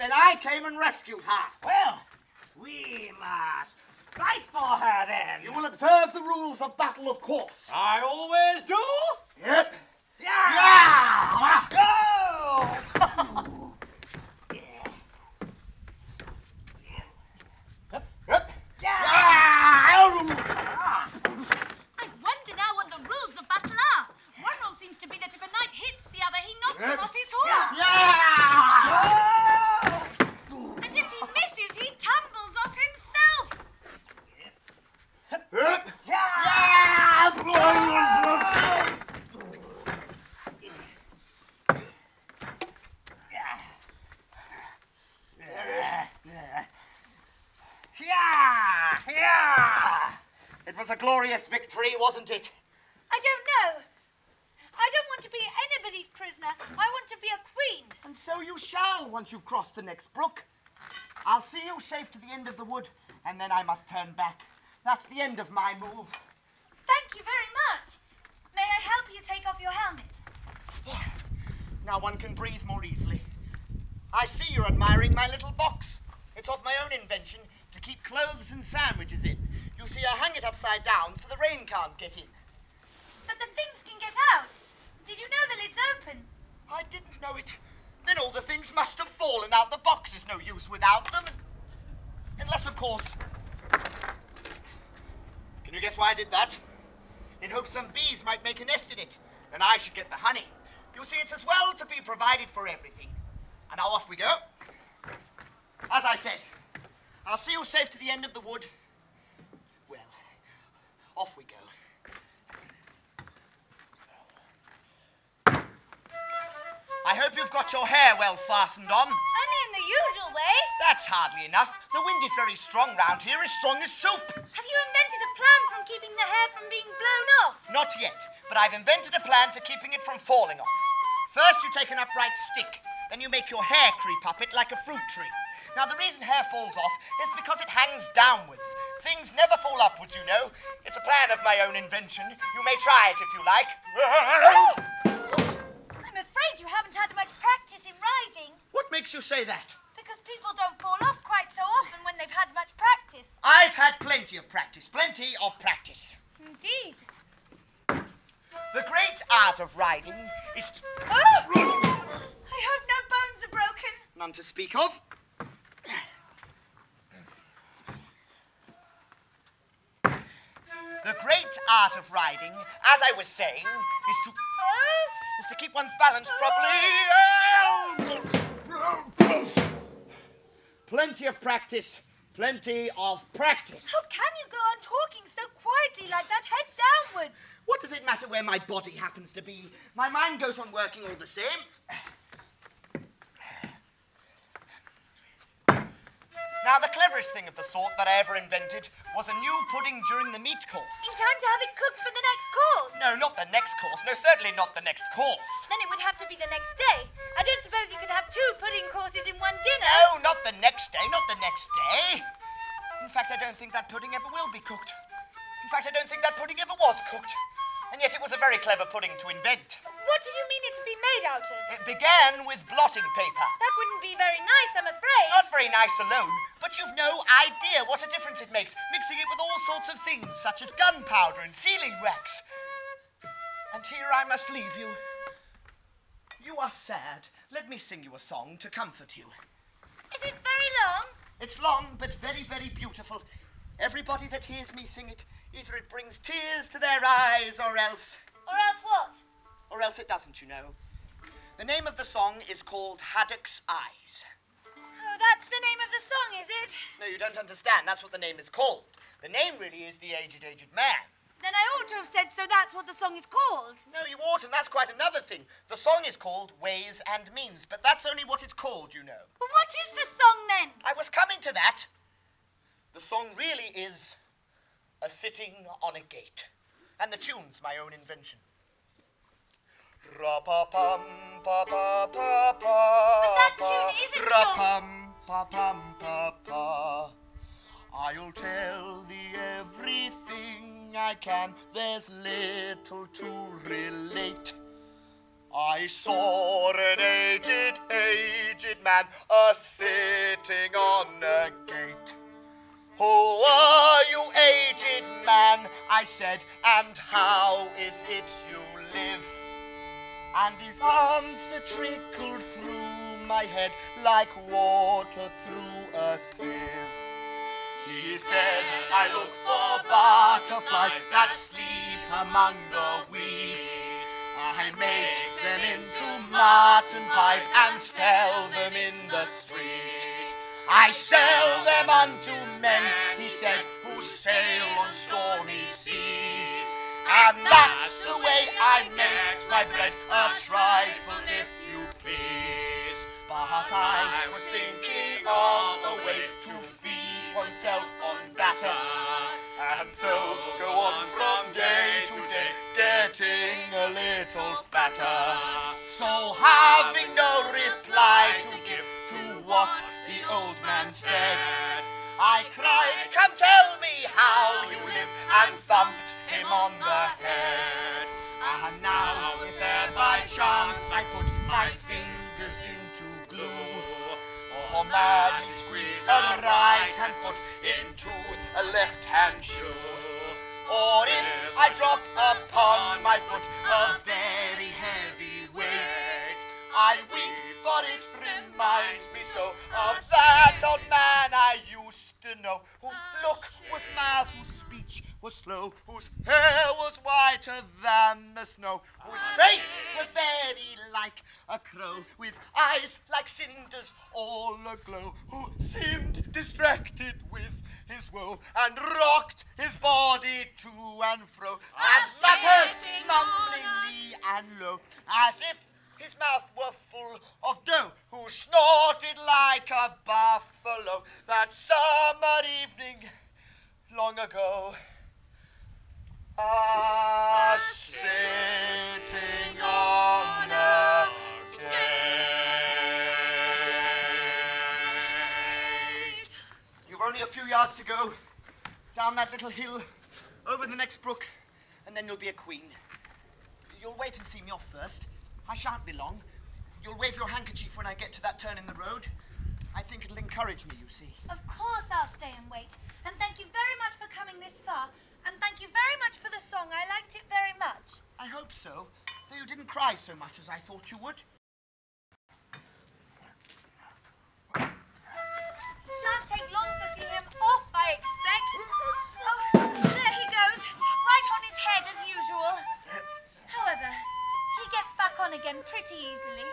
then I came and rescued her. Well, we must fight for her then. You will observe the rules of battle, of course. I always do. Yep. Yeah! Go! I wonder now what the rules of battle are. One rule seems to be that if a knight hits the other, he knocks him off his horse. And if he misses, he tumbles off himself. It was a glorious victory, wasn't it? I don't know. I don't want to be anybody's prisoner. I want to be a queen. And so you shall, once you've crossed the next brook. I'll see you safe to the end of the wood, and then I must turn back. That's the end of my move. Thank you very much. May I help you take off your helmet? Now one can breathe more easily. I see you're admiring my little box. It's of my own invention to keep clothes and sandwiches in. You see, I hang it upside down so the rain can't get in. But the things can get out. Did you know the lid's open? I didn't know it. Then all the things must have fallen out. The box is no use without them. Unless, of course... Can you guess why I did that? In hopes some bees might make a nest in it, and I should get the honey. You see, it's as well to be provided for everything. And now off we go. As I said, I'll see you safe to the end of the wood. Well, off we go. I hope you've got your hair well fastened on. Only in the usual way. That's hardly enough. The wind is very strong round here, as strong as soup. Have you invented a plan from keeping the hair from being blown off? Not yet, but I've invented a plan for keeping it from falling off. First, you take an upright stick. Then you make your hair creep up it like a fruit tree. Now, the reason hair falls off is because it hangs downwards. Things never fall upwards, you know. It's a plan of my own invention. You may try it if you like. I'm afraid you haven't had much practice in riding. What makes you say that? Because people don't fall off quite so often when they've had much practice. I've had plenty of practice. Plenty of practice. Indeed. The great art of riding is... Oh! I hope no bones are broken. None to speak of. The great art of riding, as I was saying, is to keep one's balance properly. Plenty of practice. Plenty of practice. How can you go on talking so quietly like that, head downwards? What does it matter where my body happens to be? My mind goes on working all the same. Now, the cleverest thing of the sort that I ever invented was a new pudding during the meat course. In time to have it cooked for the next course? No, not the next course. No, certainly not the next course. Then it would have to be the next day. I don't suppose you could have 2 pudding courses in one dinner. No, not the next day, not the next day. In fact, I don't think that pudding ever will be cooked. In fact, I don't think that pudding ever was cooked. And yet it was a very clever pudding to invent. What did you mean it to be made out of? It began with blotting paper. That wouldn't be very nice, I'm afraid. Not very nice alone, but you've no idea what a difference it makes, mixing it with all sorts of things, such as gunpowder and sealing wax. And here I must leave you. You are sad. Let me sing you a song to comfort you. Is it very long? It's long, but very, very beautiful. Everybody that hears me sing it, either it brings tears to their eyes, or else... Or else what? Or else it doesn't, you know. The name of the song is called Haddock's Eyes. Oh, that's the name of the song, is it? No, you don't understand. That's what the name is called. The name really is The Aged, Aged Man. Then I ought to have said so that's what the song is called. No, you ought, and that's quite another thing. The song is called Ways and Means, but that's only what it's called, you know. But what is the song, then? I was coming to that. The song really is A Sitting on a Gate, and the tune's my own invention. Ra-pa-pum, pa-pa-pa-pa. But that tune isn't Ra-pum, pa-pum, pa-pa. I'll tell thee everything I can. There's little to relate. I saw an aged man a-sitting on a gate. Who are you, aged man? I said, and how is it you live? And his answer trickled through my head like water through a sieve. He said, I look for butterflies that sleep among the wheat. I make them into mutton pies and sell them in the street. I sell them unto men, he said, who sail on stormy seas. And that's the way I make my bread, a trifle if you please. But I was thinking of a way to feed oneself on batter, and so go on from day to day, getting a little fatter. So having no reply to give to what the old man said, I cried, come tell me how you live, and thumped him on the head. And now if there by chance I put my fingers into glue, or madly squeeze a right-hand foot into a left-hand shoe, or if I drop upon my foot a very heavy weight, I weep, for it reminds me so of that old man I used to know, whose look was mild, whose speech was slow, whose hair was whiter than the snow, whose face was very like a crow, with eyes like cinders all aglow, who seemed distracted with his woe, and rocked his body to and fro, and muttered mumblingly and low, as if his mouth were full of dough, who snorted like a buffalo that summer evening long ago. Sitting on a gate. You've only a few yards to go, down that little hill, over the next brook, and then you'll be a queen. You'll wait and see me off first. I shan't be long. You'll wave your handkerchief when I get to that turn in the road. I think it'll encourage me, you see. Of course I'll stay and wait. And thank you very much for coming this far. And thank you very much for the song. I liked it very much. I hope so, though you didn't cry so much as I thought you would. Shan't take long to see him off, I expect. Oh, there he goes, right on his head as usual. However, he gets back on again pretty easily.